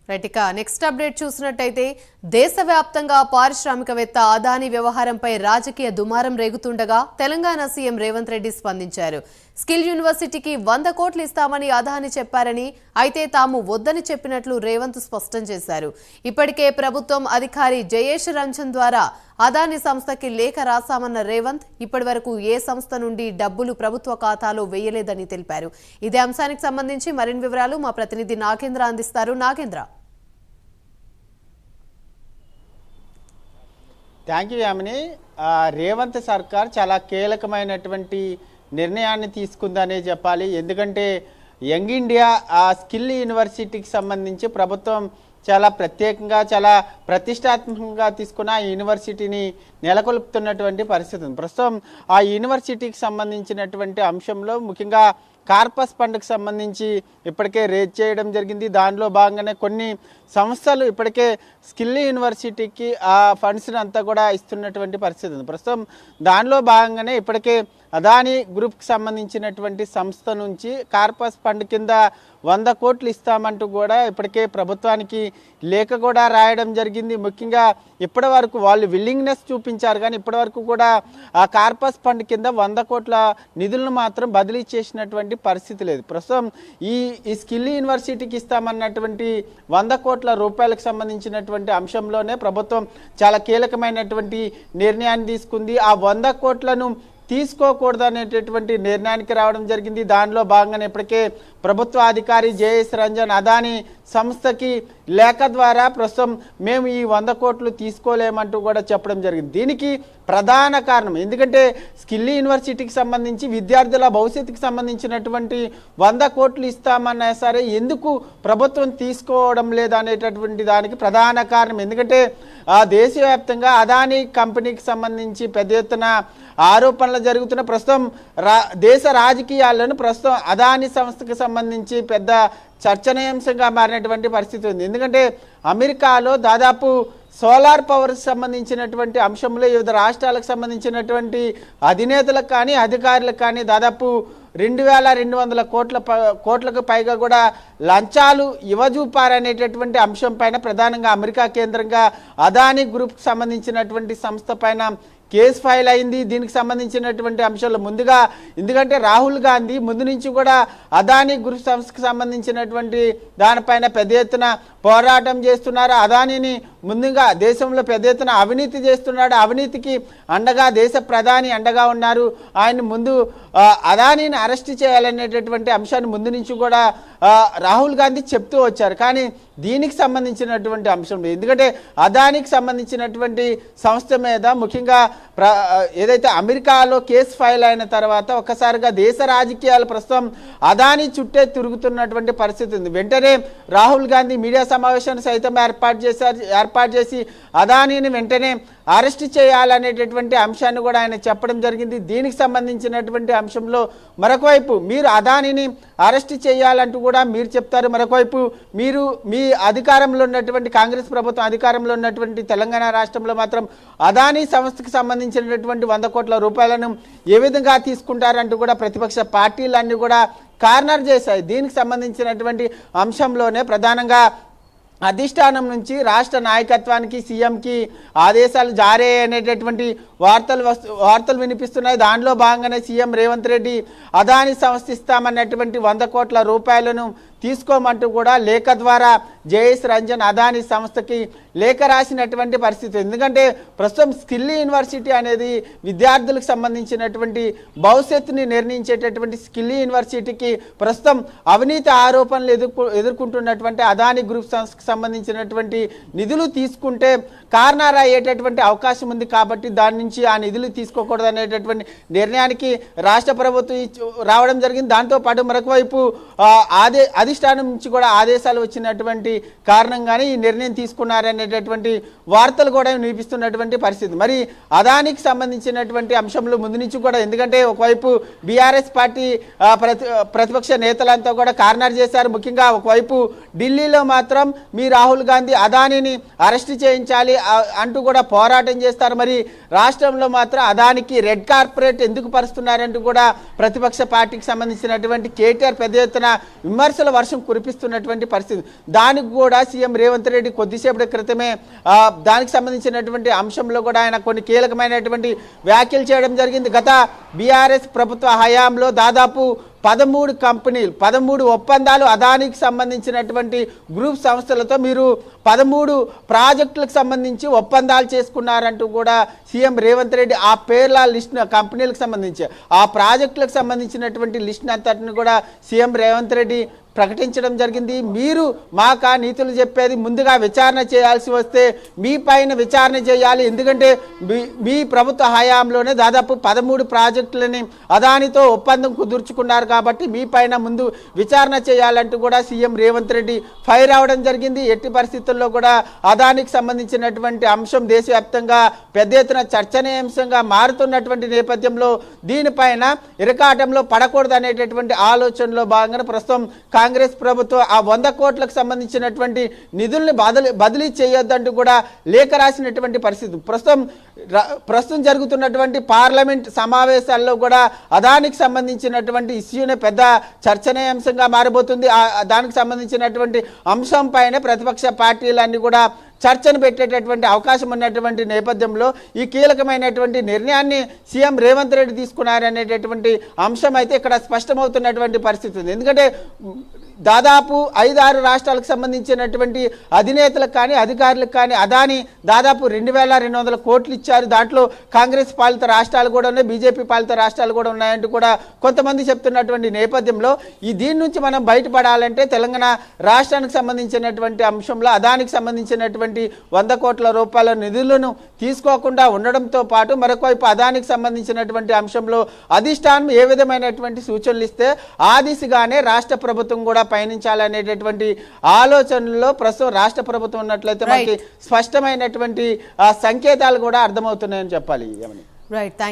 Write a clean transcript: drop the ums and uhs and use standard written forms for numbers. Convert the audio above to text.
Right, ఇక next update చూసినట్టయితే దేశవ్యాప్తంగా పారిశ్రామికవేత్త అదానీ వ్యవహారంపై రాజకీయ దుమారం రేగుతుండగా తెలంగాణ సీఎం రేవంత్ రెడ్డి స్పందించారు. స్కిల్ యూనివర్సిటీకి 100 కోట్లు ఇస్తామని అదానీ చెప్పారని, అయితే తాము వద్దని చెప్పినట్లు రేవంత్ స్పష్టం చేశారు. ఇప్పటికే ప్రభుత్వం అధికారి జయేష్ రంజన్ ద్వారా అదానీ సంస్థకి లేఖ రాశామన్న రేవంత్ ఇప్పటివరకు ఏ సంస్థ నుండి డబ్బులు ప్రభుత్వ ఖాతాలో వేయలేదని తెలిపారు. ఇదే అంశానికి సంబంధించి మరిన్ని వివరాలు మా ప్రతినిధి నాగేంద్ర అందిస్తారు. నాగేంద్ర. Thank you Yamini. రేవంత్ సర్కార్ చాలా కీలకమైనటువంటి నిర్ణయాన్ని తీసుకుందనే చెప్పాలి. ఎందుకంటే యంగ్ ఇండియా స్కిల్ యూనివర్సిటీకి సంబంధించి ప్రభుత్వం చాలా ప్రత్యేకంగా చాలా ప్రతిష్టాత్మకంగా తీసుకున్న ఆ యూనివర్సిటీని నెలకొల్పుతున్నటువంటి పరిస్థితి ఉంది. ప్రస్తుతం ఆ యూనివర్సిటీకి సంబంధించినటువంటి అంశంలో ముఖ్యంగా కార్పస్ ఫండ్కి సంబంధించి ఇప్పటికే రేజ్ చేయడం జరిగింది. దానిలో భాగంగానే కొన్ని సంస్థలు ఇప్పటికే స్కిల్ యూనివర్సిటీకి ఆ ఫండ్స్ని అంతా కూడా ఇస్తున్నటువంటి పరిస్థితి ఉంది. ప్రస్తుతం దానిలో భాగంగానే ఇప్పటికే అదానీ గ్రూప్కి సంబంధించినటువంటి సంస్థ నుంచి కార్పస్ ఫండ్ కింద 100 కోట్లు ఇస్తామంటూ కూడా ఇప్పటికే ప్రభుత్వానికి లేఖ కూడా రాయడం జరిగింది. ముఖ్యంగా ఇప్పటి వరకు వాళ్ళు విల్లింగ్నెస్ చూపించారు, కానీ ఇప్పటి వరకు కూడా ఆ కార్పస్ ఫండ్ కింద 100 కోట్ల నిధులను మాత్రం బదిలీ చేసినటువంటి పరిస్థితి లేదు. ప్రస్తుతం ఈ స్కిల్ యూనివర్సిటీకి ఇస్తామన్నటువంటి 100 కోట్ల రూపాయలకు సంబంధించినటువంటి అంశంలోనే ప్రభుత్వం చాలా కీలకమైనటువంటి నిర్ణయాన్ని తీసుకుంది. ఆ 100 కోట్లను తీసుకోకూడదు అనేటటువంటి నిర్ణయానికి రావడం జరిగింది. దానిలో భాగంగానే ఇప్పటికే ప్రభుత్వ అధికారి జయేష్ రంజన్ అదానీ సంస్థకి లేఖ ద్వారా ప్రస్తుతం మేము ఈ 100 కోట్లు తీసుకోలేమంటూ కూడా చెప్పడం జరిగింది. దీనికి ప్రధాన కారణం ఎందుకంటే స్కిల్ యూనివర్సిటీకి సంబంధించి విద్యార్థుల భవిష్యత్తుకి సంబంధించినటువంటి 100 కోట్లు ఇస్తామన్నా సరే ఎందుకు ప్రభుత్వం తీసుకోవడం లేదనేటటువంటి దానికి ప్రధాన కారణం. ఎందుకంటే దేశవ్యాప్తంగా అదానీ కంపెనీకి సంబంధించి పెద్ద ఎత్తున ఆరోపణలు జరుగుతున్న ప్రస్తుతం దేశ రాజకీయాలను ప్రస్తుతం అదానీ సంస్థకు సంబంధించి పెద్ద చర్చనీయాంశంగా మారినటువంటి పరిస్థితి ఉంది. ఎందుకంటే అమెరికాలో దాదాపు సోలార్ పవర్కి సంబంధించినటువంటి అంశంలో వివిధ రాష్ట్రాలకు సంబంధించినటువంటి అధినేతలకు కానీ అధికారులకు కానీ దాదాపు 2200 కోట్లకు పైగా కూడా లంచాలు ఇవ్వజూపారనేటటువంటి అంశం పైన ప్రధానంగా అమెరికా కేంద్రంగా అదానీ గ్రూప్కి సంబంధించినటువంటి సంస్థ పైన కేసు ఫైల్ అయింది. దీనికి సంబంధించినటువంటి అంశాలు ముందుగా ఎందుకంటే రాహుల్ గాంధీ ముందు నుంచి కూడా అదానీ గ్రూప్ సంస్థకు సంబంధించినటువంటి దానిపైన పెద్ద ఎత్తున పోరాటం చేస్తున్నారు. అదానీని ముందుగా దేశంలో పెద్ద ఎత్తున అవినీతి చేస్తున్నాడు, అవినీతికి అండగా దేశ ప్రధాని అండగా ఉన్నారు. ఆయన ముందు అదానీని అరెస్ట్ చేయాలనేటటువంటి అంశాన్ని ముందు నుంచి కూడా రాహుల్ గాంధీ చెప్తూ వచ్చారు. కానీ దీనికి సంబంధించినటువంటి అంశం ఎందుకంటే అదానీకి సంబంధించినటువంటి సంస్థ మీద ముఖ్యంగా ఏదైతే అమెరికాలో కేసు ఫైల్ అయిన తర్వాత ఒక్కసారిగా దేశ రాజకీయాలు ప్రస్తుతం అదానీ చుట్టే తిరుగుతున్నటువంటి పరిస్థితి ఉంది. వెంటనే రాహుల్ గాంధీ మీడియా సమావేశాన్ని సైతం ఏర్పాటు చేసి అదానీని వెంటనే అరెస్ట్ చేయాలనేటటువంటి అంశాన్ని కూడా ఆయన చెప్పడం జరిగింది. దీనికి సంబంధించినటువంటి అంశంలో మరొకవైపు మీరు అదానీని అరెస్ట్ చేయాలంటూ కూడా మీరు చెప్తారు, మరొకవైపు మీరు మీ అధికారంలో ఉన్నటువంటి కాంగ్రెస్ ప్రభుత్వం అధికారంలో ఉన్నటువంటి తెలంగాణ రాష్ట్రంలో మాత్రం అదానీ సంస్థకు సంబంధించినటువంటి 100 కోట్ల రూపాయలను ఏ విధంగా తీసుకుంటారంటూ కూడా ప్రతిపక్ష పార్టీలన్నీ కూడా కార్నర్ చేశాయి. దీనికి సంబంధించినటువంటి అంశంలోనే ప్రధానంగా అధిష్టానం నుంచి రాష్ట్ర నాయకత్వానికి సీఎంకి ఆదేశాలు జారీ అనేటటువంటి వార్తలు వినిపిస్తున్నాయి. దానిలో భాగంగానే సీఎం రేవంత్ రెడ్డి అదానీ సంస్థ ఇస్తామన్నటువంటి 100 కోట్ల రూపాయలను తీసుకోమంటూ కూడా లేఖ ద్వారా జయేష్ రంజన్ అదానీ సంస్థకి లేఖ రాసినటువంటి పరిస్థితి. ఎందుకంటే ప్రస్తుతం స్కిల్ యూనివర్సిటీ అనేది విద్యార్థులకు సంబంధించినటువంటి భవిష్యత్తుని నిర్ణయించేటటువంటి స్కిల్ యూనివర్సిటీకి ప్రస్తుతం అవినీతి ఆరోపణలు ఎదుర్కొంటున్నటువంటి అదానీ గ్రూప్ సంస్థకు సంబంధించినటువంటి నిధులు తీసుకుంటే కార్నర్ అయ్యేటటువంటి అవకాశం ఉంది. కాబట్టి దాని నుంచి ఆ నిధులు తీసుకోకూడదు అనేటటువంటి నిర్ణయానికి రాష్ట్ర ప్రభుత్వం రావడం జరిగింది. దాంతోపాటు మరొక వైపు అధిష్టానం నుంచి కూడా ఆదేశాలు వచ్చినటువంటి కారణంగానే ఈ నిర్ణయం తీసుకున్నారనేటటువంటి వార్తలు కూడా వినిపిస్తున్నటువంటి పరిస్థితి. మరి అదానికి సంబంధించినటువంటి అంశంలో ముందు నుంచి కూడా ఎందుకంటే ఒకవైపు బీఆర్ఎస్ పార్టీ ప్రతిపక్ష నేతలంతా కూడా కార్నర్ చేశారు. ముఖ్యంగా ఒకవైపు ఢిల్లీలో మాత్రం మీ రాహుల్ గాంధీ అదానీని అరెస్ట్ చేయించాలి అంటూ కూడా పోరాటం చేస్తారు. మరి రాష్ట్రంలో మాత్రం అదానికి రెడ్ కార్పొరేట్ ఎందుకు పరుస్తున్నారంటూ కూడా ప్రతిపక్ష పార్టీకి సంబంధించినటువంటి కేటీఆర్ పెద్ద ఎత్తున విమర్శలు వర్షం కురిపిస్తున్నటువంటి పరిస్థితి. దానికి కూడా సీఎం రేవంత్ రెడ్డి కొద్దిసేపటి క్రితమే దానికి సంబంధించినటువంటి అంశంలో కూడా ఆయన కొన్ని కీలకమైనటువంటి వ్యాఖ్యలు చేయడం జరిగింది. గత బీఆర్ఎస్ ప్రభుత్వ హయాంలో దాదాపు 13 కంపెనీలు 13 ఒప్పందాలు అదానికి సంబంధించినటువంటి గ్రూప్ సంస్థలతో మీరు 13 ప్రాజెక్టులకు సంబంధించి ఒప్పందాలు చేసుకున్నారంటూ కూడా సీఎం రేవంత్ రెడ్డి ఆ పేర్ల లిస్ట్ కంపెనీలకు సంబంధించి ఆ ప్రాజెక్టులకు సంబంధించినటువంటి లిస్ట్ అంతటిని కూడా సీఎం రేవంత్ రెడ్డి ప్రకటించడం జరిగింది. మీరు మాకు ఆ నీతులు చెప్పేది ముందుగా విచారణ చేయాల్సి వస్తే మీ పైన విచారణ చేయాలి, ఎందుకంటే మీ ప్రభుత్వ హయాంలోనే దాదాపు 13 ప్రాజెక్టులని అదానితో ఒప్పందం కుదుర్చుకున్నారు కాబట్టి మీ పైన ముందు విచారణ చేయాలంటూ కూడా సీఎం రేవంత్ రెడ్డి ఫైర్ అవడం జరిగింది. ఎట్టి పరిస్థితుల్లో కూడా అదానికి సంబంధించినటువంటి అంశం దేశవ్యాప్తంగా పెద్ద ఎత్తున చర్చనీయాంశంగా మారుతున్నటువంటి నేపథ్యంలో దీనిపైన ఇరకాటంలో పడకూడదు అనేటటువంటి ఆలోచనలో భాగంగా ప్రస్తుతం కాంగ్రెస్ ప్రభుత్వం ఆ 100 కోట్లకు సంబంధించినటువంటి నిధుల్ని బదిలీ చేయొద్దంటూ కూడా లేఖ రాసినటువంటి పరిస్థితి. ప్రస్తుతం జరుగుతున్నటువంటి పార్లమెంట్ సమావేశాల్లో కూడా అదానికి సంబంధించినటువంటి ఇష్యూనే పెద్ద చర్చనీయాంశంగా మారబోతుంది. దానికి సంబంధించినటువంటి అంశం పైన ప్రతిపక్ష పార్టీలన్నీ కూడా చర్చను పెట్టేటటువంటి అవకాశం ఉన్నటువంటి నేపథ్యంలో ఈ కీలకమైనటువంటి నిర్ణయాన్ని సీఎం రేవంత్ రెడ్డి తీసుకున్నారనేటటువంటి అంశం అయితే ఇక్కడ స్పష్టమవుతున్నటువంటి పరిస్థితి ఉంది. ఎందుకంటే దాదాపు 5-6 రాష్ట్రాలకు సంబంధించినటువంటి అధినేతలకు కానీ అధికారులకు కానీ అదాని దాదాపు 2200 కోట్లు ఇచ్చారు. దాంట్లో కాంగ్రెస్ పాలిత రాష్ట్రాలు కూడా ఉన్నాయి, బీజేపీ పాలిత రాష్ట్రాలు కూడా ఉన్నాయంటూ కూడా కొంతమంది చెప్తున్నటువంటి నేపథ్యంలో దీని నుంచి మనం బయటపడాలంటే తెలంగాణ రాష్ట్రానికి సంబంధించినటువంటి అంశంలో అదానికి సంబంధించినటువంటి 100 కోట్ల రూపాయల నిధులను తీసుకోకుండా ఉండడంతో పాటు మరొకవైపు అదానికి సంబంధించినటువంటి అంశంలో అధిష్టానం ఏ విధమైనటువంటి సూచనలు ఇస్తే ఆ దిశగానే రాష్ట్ర ప్రభుత్వం కూడా పయనించాలనేటటువంటి ఆలోచనలో ప్రస్తుతం రాష్ట్ర ప్రభుత్వం ఉన్నట్లయితే మనకి స్పష్టమైనటువంటి సంకేతాలు కూడా అర్థమవుతున్నాయని చెప్పాలి. రైట్.